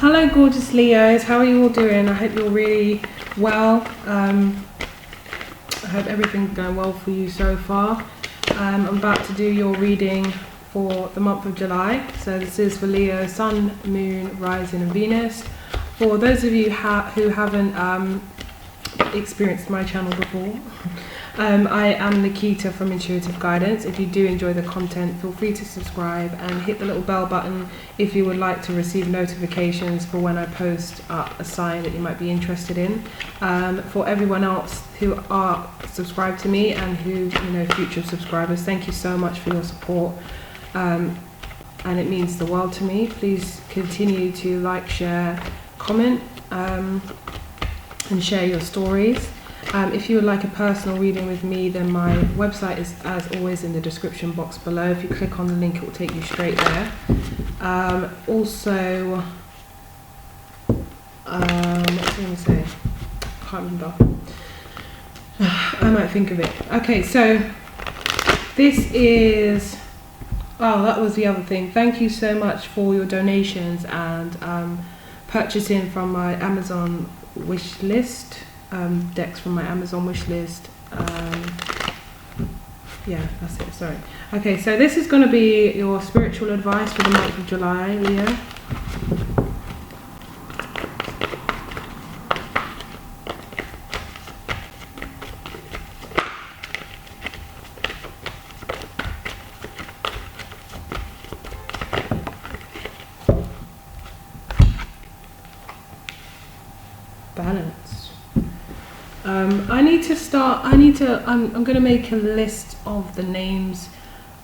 Hello gorgeous Leos, how are you all doing? I hope you're really well. I hope everything's going well for you so far. I'm about to do your reading for the month of July. So this is for Leo, Sun, Moon, Rising and Venus. For those of you who haven't experienced my channel before, I am Nikita from Intuitive Guidance. If you do enjoy the content, feel free to subscribe and hit the little bell button if you would like to receive notifications for when I post up a sign that you might be interested in. For everyone else who are subscribed to me and who, future subscribers, thank you so much for your support. And it means the world to me. Please continue to like, share, comment, and share your stories. If you would like a personal reading with me, then my website is, as always, in the description box below. If you click on the link, it will take you straight there. Also, what was I going to say? Can't remember. I might think of it. Okay, so this is... Oh, that was the other thing. Thank you so much for your donations and purchasing from my Amazon wish list. Decks from my Amazon wish list. Yeah, that's it, sorry. Okay, so this is going to be your spiritual advice for the month of July, Leo. Balance. I'm going to make a list of the names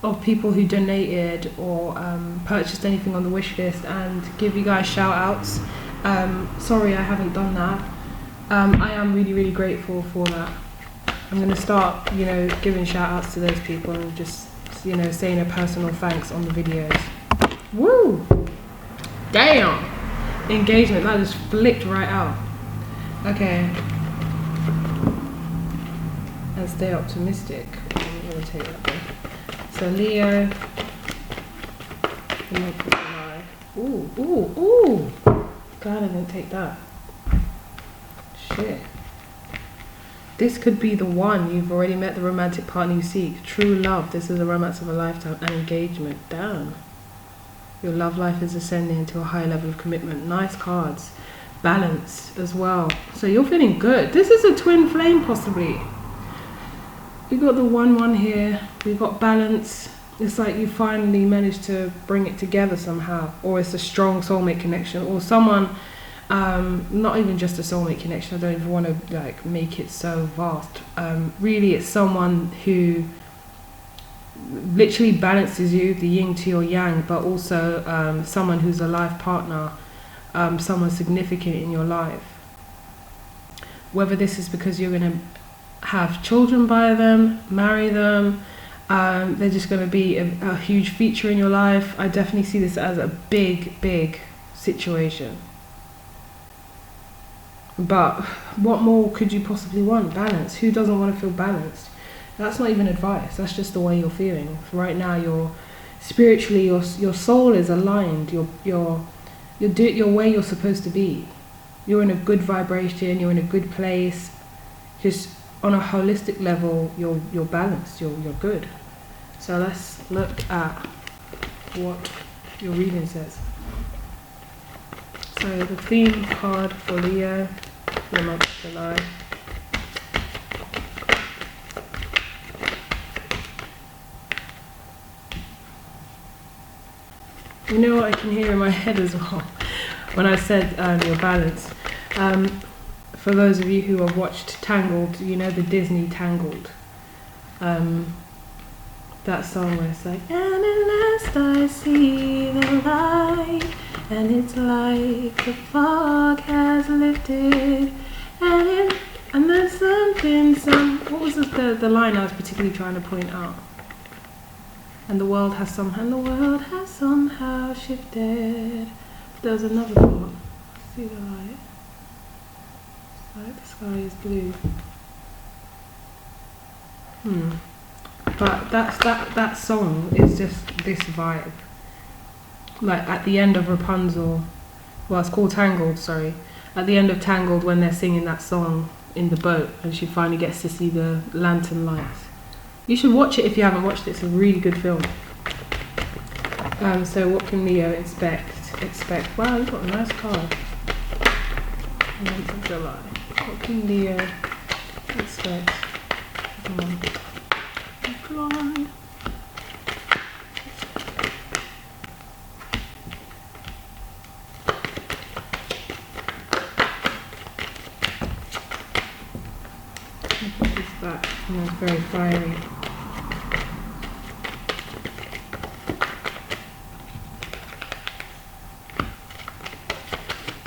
of people who donated or purchased anything on the wish list and give you guys shout outs. Sorry I haven't done that. I am really, really grateful for that. I'm going to start, giving shout outs to those people and just, saying a personal thanks on the videos. Woo! Damn! Engagement, that just flipped right out. Okay. And stay optimistic. I'm going to take that there. So Leo. Ooh, ooh, ooh. Glad I didn't take that. Shit. This could be the one. You've already met the romantic partner you seek. True love. This is the romance of a lifetime. And engagement. Damn. Your love life is ascending into a high level of commitment. Nice cards. Balance as well. So you're feeling good. This is a twin flame possibly. We got the 1-1 here. We've got balance. It's like you finally managed to bring it together somehow, or it's a strong soulmate connection, or someone, not even just a soulmate connection. I don't even want to make it so vast. Really, it's someone who literally balances you, the yin to your yang, but also someone who's a life partner, someone significant in your life. Whether this is because you're going to have children by them, marry them, they're just going to be a huge feature in your life. I definitely see this as a big, big situation. But what more could you possibly want? Balance. Who doesn't want to feel balanced? That's not even advice. That's just the way you're feeling. Right now, you're spiritually, your soul is aligned. You're where you're supposed to be. You're in a good vibration. You're in a good place. Just on a holistic level, you're balanced. You're good. So let's look at what your reading says. So the theme card for Leo for the month of July. You know what I can hear in my head as well when I said your balance. For those of you who have watched Tangled, you know the Disney Tangled. That song where it's like, and at last I see the light, and it's like the fog has lifted, and there's what was the line I was particularly trying to point out? And the world has somehow shifted. There was another thought. See the light? Like the sky is blue. But that song is just this vibe. Like at the end of Rapunzel, well, it's called Tangled, sorry. At the end of Tangled, when they're singing that song in the boat, and she finally gets to see the lantern lights. You should watch it if you haven't watched it. It's a really good film. So what can Leo expect? Wow, you've got a nice card. Month of July. What can Leo expect? Come on. July. What is that? Oh, it's very fiery.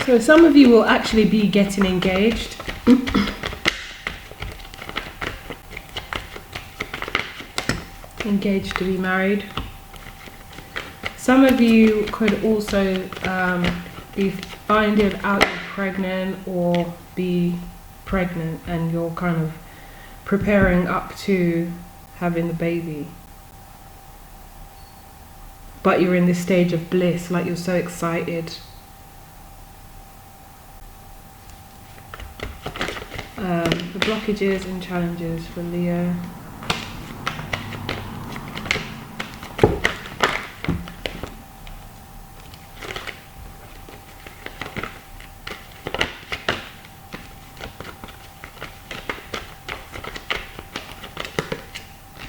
So some of you will actually be getting engaged. Engaged to be married. Some of you could also be finding out you're pregnant or be pregnant and you're kind of preparing up to having the baby. But you're in this stage of bliss, like you're so excited. The blockages and challenges for Leo.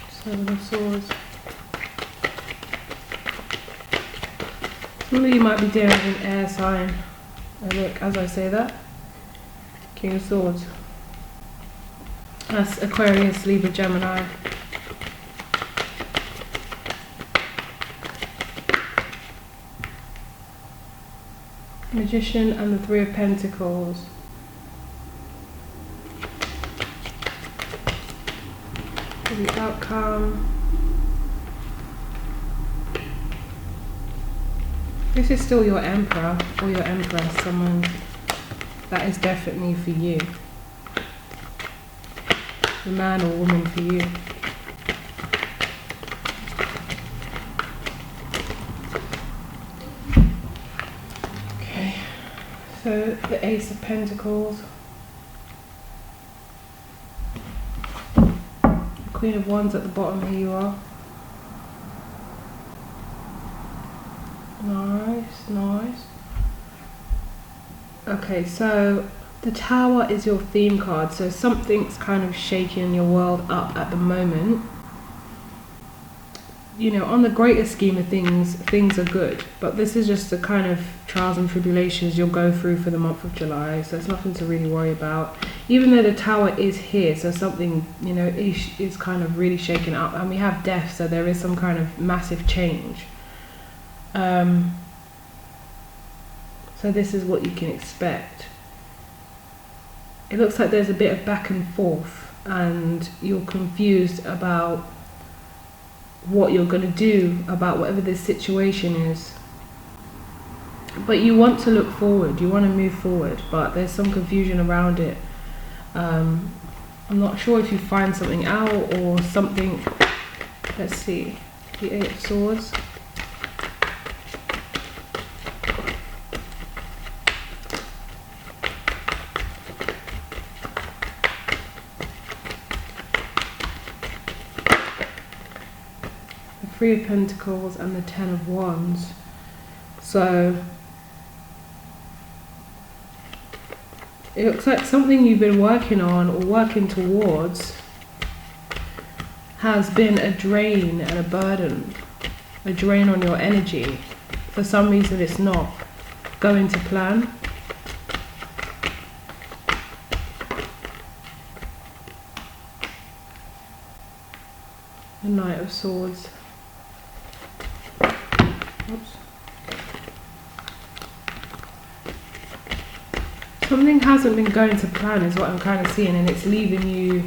Seven of Swords. Some of you might be dealing with an air sign. And look, as I say that, King of Swords. That's Aquarius, Libra, Gemini. Magician and the Three of Pentacles. The outcome. This is still your Emperor or your Empress, someone that is definitely for you. The man or woman for you. Okay, so the Ace of Pentacles. Queen of Wands at the bottom, here you are. Nice, nice. Okay, so the Tower is your theme card, so something's kind of shaking your world up at the moment. You know, on the greater scheme of things, things are good, but this is just the kind of trials and tribulations you'll go through for the month of July, so it's nothing to really worry about. Even though the Tower is here, so something, you know, is kind of really shaken up, and we have death, so there is some kind of massive change. So this is what you can expect. It looks like there's a bit of back and forth and you're confused about what you're going to do about whatever this situation is. But you want to look forward, you want to move forward, but there's some confusion around it. I'm not sure if you find something out or something. Let's see, the Eight of Swords. Three of Pentacles and the Ten of Wands. So it looks like something you've been working on or working towards has been a drain and a burden, a drain on your energy. For some reason it's not going to plan. The Knight of Swords. Oops. Something hasn't been going to plan is what I'm kind of seeing, and it's leaving you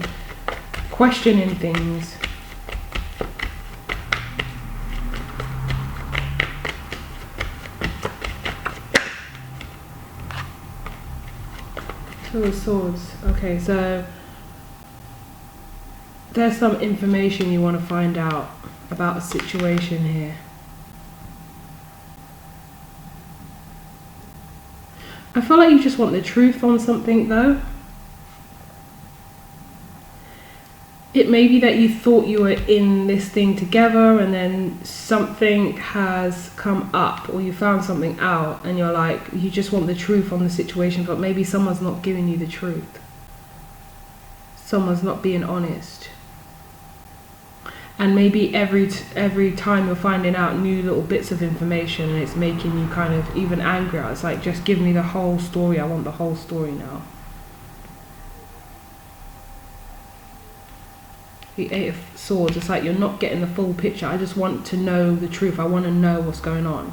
questioning things. Two of Swords. Okay, so there's some information you want to find out about a situation here. I feel like you just want the truth on something though. It may be that you thought you were in this thing together and then something has come up or you found something out and you're like, you just want the truth on the situation, but maybe someone's not giving you the truth. Someone's not being honest. And maybe every time you're finding out new little bits of information and it's making you kind of even angrier. It's like, just give me the whole story. I want the whole story now. The Eight of Swords, it's like you're not getting the full picture. I just want to know the truth. I want to know what's going on.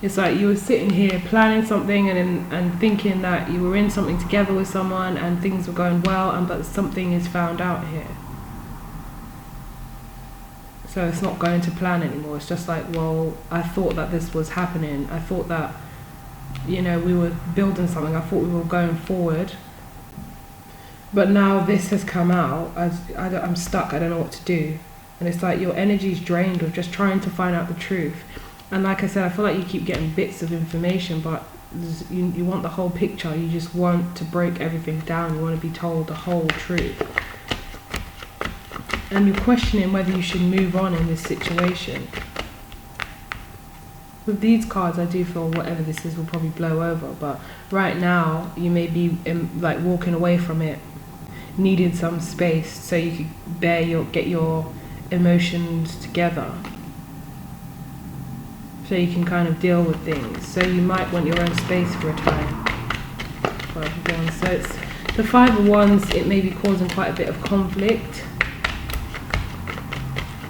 It's like you were sitting here planning something and thinking that you were in something together with someone and things were going well, but something is found out here. So it's not going to plan anymore. It's just like, well, I thought that this was happening. I thought that, you know, we were building something. I thought we were going forward. But now this has come out. I'm stuck. I don't know what to do. And it's like your energy's drained of just trying to find out the truth. And like I said, I feel like you keep getting bits of information, but you want the whole picture. You just want to break everything down. You want to be told the whole truth. And you're questioning whether you should move on in this situation. With these cards, I do feel whatever this is will probably blow over. But right now, you may be like walking away from it, needing some space so you could get your emotions together. So you can kind of deal with things. So you might want your own space for a time. Five of Wands. So it's the Five of Wands. It may be causing quite a bit of conflict.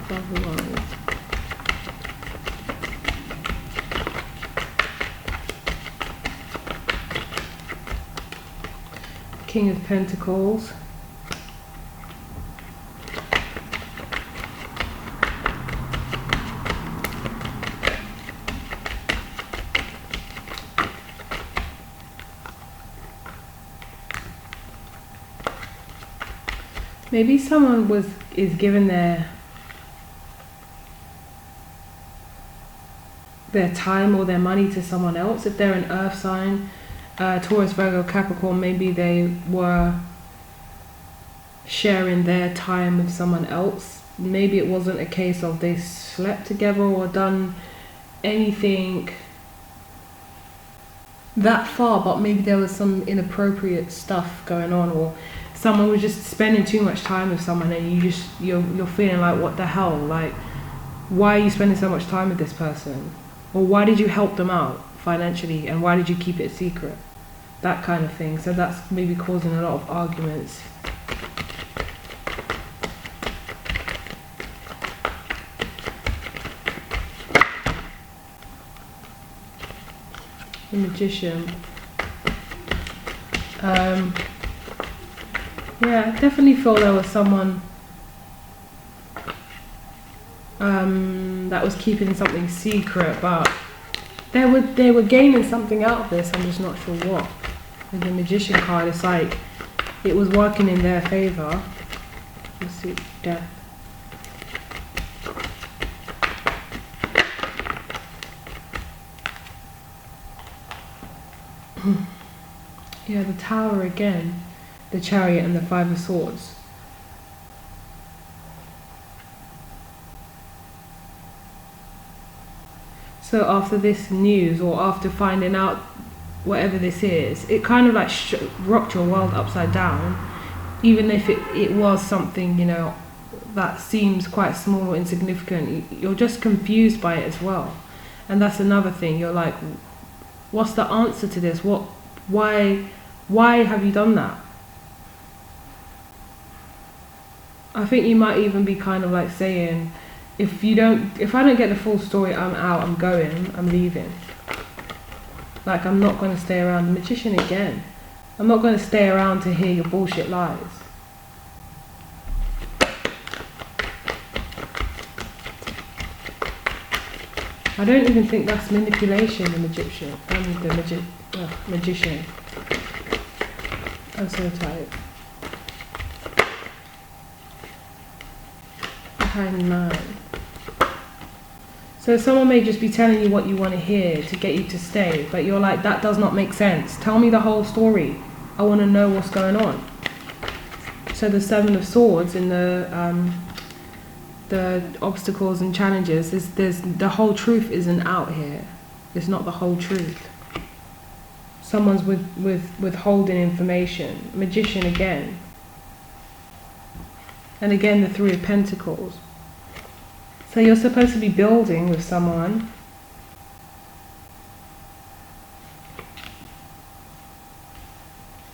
Five of Wands. King of Pentacles. Maybe someone is giving their time or their money to someone else. If they're an earth sign, Taurus, Virgo, Capricorn, maybe they were sharing their time with someone else. Maybe it wasn't a case of they slept together or done anything that far, but maybe there was some inappropriate stuff going on, or someone was just spending too much time with someone and you're feeling like, what the hell, like, why are you spending so much time with this person? Or why did you help them out financially and why did you keep it a secret? That kind of thing. So that's maybe causing a lot of arguments. The Magician. Yeah, I definitely feel there was someone that was keeping something secret, but they were gaining something out of this. I'm just not sure what. With the Magician card, it's like it was working in their favor. Let's see, Death. Yeah, the Tower again. The Chariot and the Five of Swords. So after this news, or after finding out whatever this is, it kind of like rocked your world upside down. Even if it was something, you know, that seems quite small or insignificant, you're just confused by it as well. And that's another thing. You're like, what's the answer to this? Why have you done that? I think you might even be kind of like saying, if I don't get the full story, I'm out, I'm going, I'm leaving. Like, I'm not going to stay around. The Magician again. I'm not going to stay around to hear your bullshit lies. I don't even think that's manipulation, the Magician. Magician. I'm so tired. Hanged Man. So someone may just be telling you what you want to hear to get you to stay, but you're like, that does not make sense. Tell me the whole story. I want to know what's going on. So the Seven of Swords in the obstacles and challenges, there's the whole truth isn't out here. It's not the whole truth. Someone's withholding information. Magician again. And again, the Three of Pentacles. So you're supposed to be building with someone.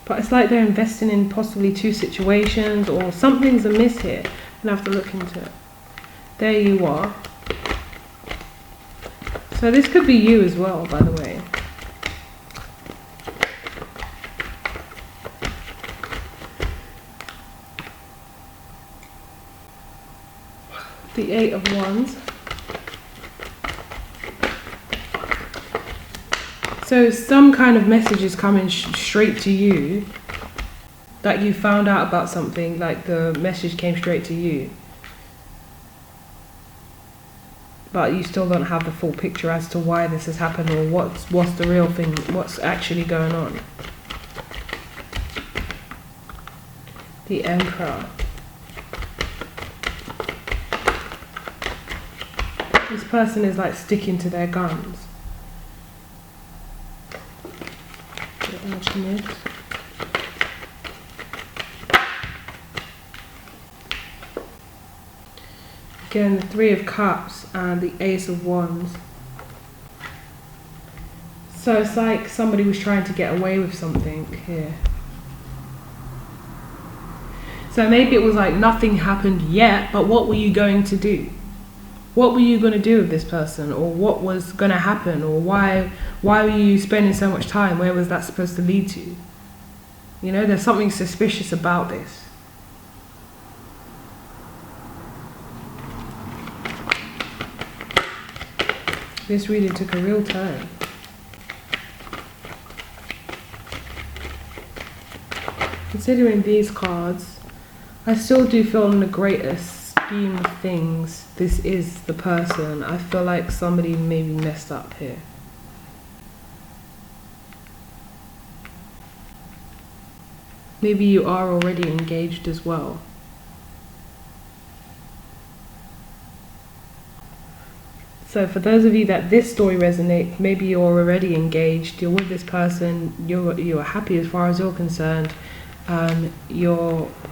But it's like they're investing in possibly two situations, or something's amiss here. I'll have to look into it. There you are. So this could be you as well, by the way. The Eight of Wands. So some kind of message is coming straight to you, that you found out about something, like the message came straight to you. But you still don't have the full picture as to why this has happened, or what's the real thing, what's actually going on. The Emperor. This person is like sticking to their guns. The Alchemist. Again, the Three of Cups and the Ace of Wands. So it's like somebody was trying to get away with something here. So maybe it was like nothing happened yet, but what were you going to do? What were you going to do with this person, or what was going to happen, or why were you spending so much time? Where was that supposed to lead to? You know, there's something suspicious about this. This reading took a real turn. Considering these cards, I still do feel in the greatest scheme of things, this is the person. I feel like somebody maybe messed up here. Maybe you are already engaged as well. So for those of you that this story resonates, maybe you're already engaged, you're with this person, you're happy as far as you're concerned.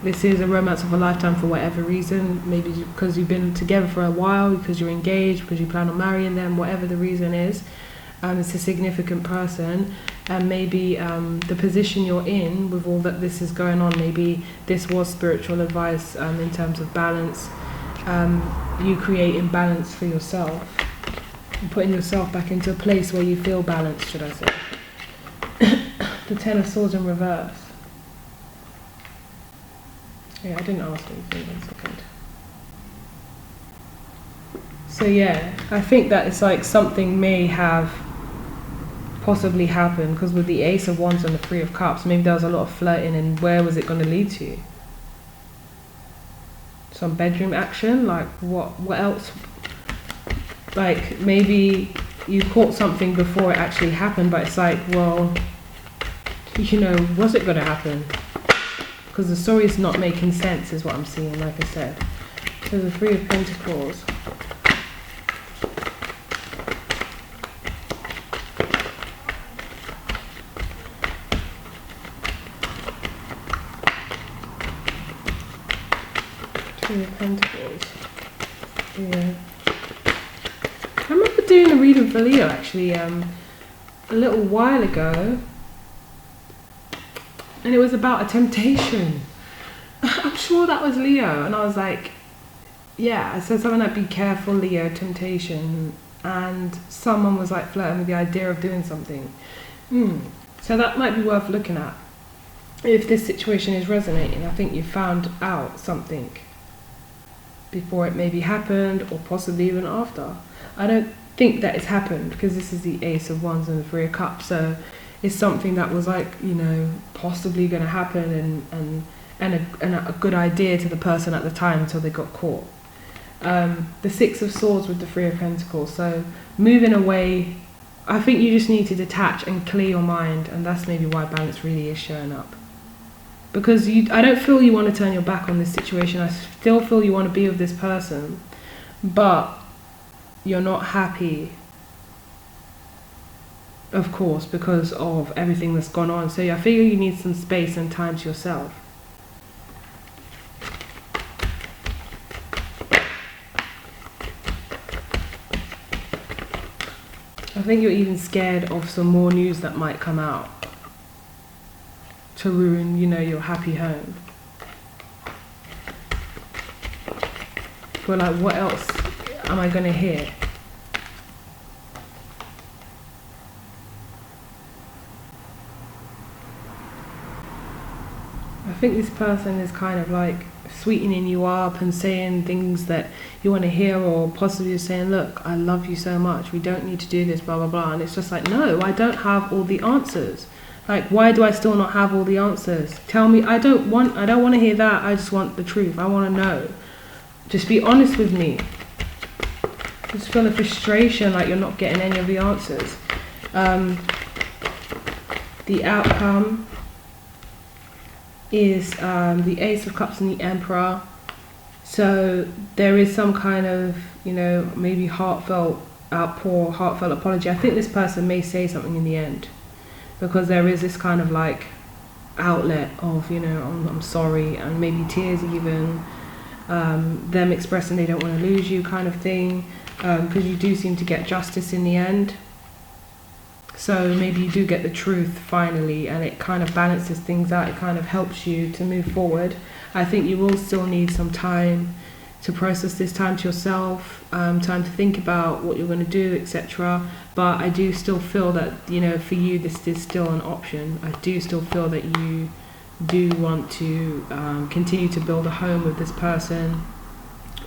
This is a romance of a lifetime for whatever reason, maybe because you've been together for a while, because you're engaged, because you plan on marrying them, whatever the reason is. It's a significant person, and maybe the position you're in with all that this is going on, maybe this was spiritual advice in terms of balance, you creating balance for yourself and putting yourself back into a place where you feel balanced, should I say. The Ten of Swords in reverse. Yeah, I didn't ask anything, 1 second. So yeah, I think that it's like something may have possibly happened, because with the Ace of Wands and the Three of Cups, maybe there was a lot of flirting, and where was it going to lead to? Some bedroom action? Like what else? Like maybe you caught something before it actually happened, but it's like, well, you know, was it going to happen? Because the story is not making sense, is what I'm seeing, like I said. So the Three of Pentacles. Three of Pentacles. Yeah. I remember doing a reading for Leo actually a little while ago. And it was about a temptation. I'm sure that was Leo. And I was like, yeah, I said something like, be careful, Leo, temptation. And someone was like flirting with the idea of doing something. So that might be worth looking at. If this situation is resonating, I think you found out something before it maybe happened, or possibly even after. I don't think that it's happened, because this is the Ace of Wands and the Three of Cups. So it's something that was like, you know, possibly going to happen, and a good idea to the person at the time until they got caught. The Six of Swords with the Three of Pentacles. So moving away, I think you just need to detach and clear your mind, and that's maybe why balance really is showing up. Because I don't feel you want to turn your back on this situation. I still feel you want to be with this person, but you're not happy, of course, because of everything that's gone on. So I feel you need some space and time to yourself. I think you're even scared of some more news that might come out to ruin, you know, your happy home. But like, what else am I going to hear? I think this person is kind of like sweetening you up and saying things that you want to hear, or possibly saying, look, I love you so much, we don't need to do this, blah blah blah. And it's just like, no, I don't have all the answers. Like, why do I still not have all the answers? Tell me. I don't want to hear that. I just want the truth. I want to know. Just be honest with me. Just feel the frustration, like you're not getting any of the answers. The outcome is the Ace of Cups and the Emperor. So there is some kind of, you know, maybe heartfelt outpour, heartfelt apology. I think this person may say something in the end, because there is this kind of like outlet of, you know, I'm sorry, and maybe tears even, them expressing they don't want to lose you kind of thing, because you do seem to get justice in the end. So maybe you do get the truth finally, and it kind of balances things out. It kind of helps you to move forward. I think you will still need some time to process this, time to yourself, time to think about what you're going to do, etc. But I do still feel that, you know, for you this is still an option. I do still feel that you do want to continue to build a home with this person,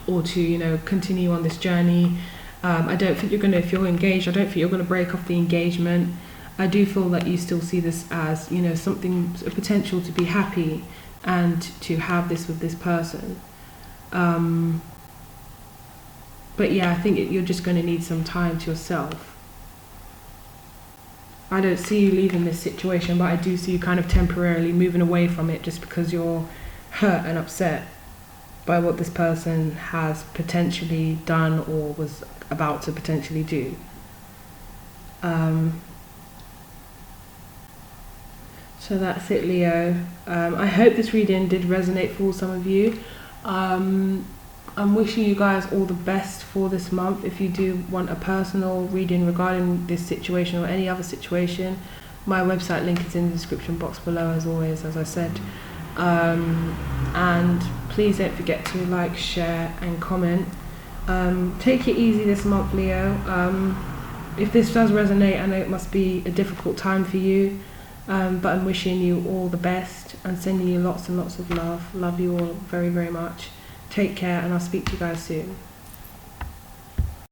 or to, you know, continue on this journey. I don't think you're going to, if you're engaged, I don't think you're going to break off the engagement. I do feel that you still see this as, you know, something, a potential to be happy and to have this with this person. But yeah, I think you're just going to need some time to yourself. I don't see you leaving this situation, but I do see you kind of temporarily moving away from it, just because you're hurt and upset by what this person has potentially done or was about to potentially do. So that's it, Leo. I hope this reading did resonate for some of you. I'm wishing you guys all the best for this month. If you do want a personal reading regarding this situation or any other situation, my website link is in the description box below, as always, as I said. And please don't forget to like, share and comment. Take it easy this month, Leo. If this does resonate, I know it must be a difficult time for you, but I'm wishing you all the best and sending you lots and lots of love. Love you all very, very much. Take care, and I'll speak to you guys soon.